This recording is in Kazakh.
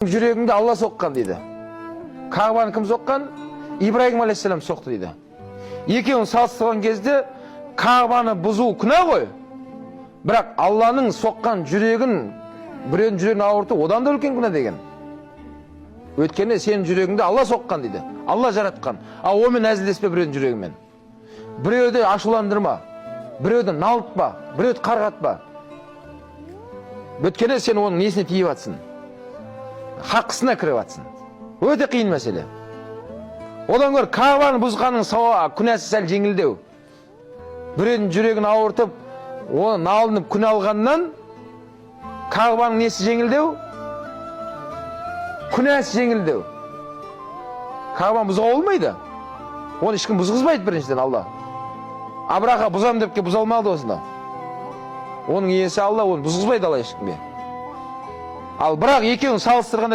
Жүрегіңді Алла соққан дейді. Кағбаны кім соққан? Ибраһим алейхиссалам соқты дейді. Екеуін салыстырған кезде Кағбаны бұзу күнә ғой. Бірақ Алланың соққан жүрегін, біреудің жүрегін ауырту, одан да үлкен күнә деген. Өйткені сенің жүрегіңді Алла соққан дейді. Алла жаратқан. А онымен әзілдеспе біреудің жүрегімен. Біреуді ашуландырма, біреуді налтпа, біреуді қарғатпа. Өйткені сен оның несіне тиіп атсың. Хақысына кіріп атсың. Өте қиын мәселе. Одан гөрі Кағбаны бұзғанның күнәсі сәл жеңілдеу. Біреудің жүрегін ауыртып, оны налынып күнә алғаннан Кағбаның несі жеңілдеу? Күнәсі жеңілдеу. Кағбаны бұзуға болмайды. Оны ешкім бұзғызбайды біріншіден Алла. Абраха бұзам депке бұза алмады осында. Оның иесі Алла, оны бұзғызбайды Алла ешкімге. Ал бірақ екеуін салыстырғанда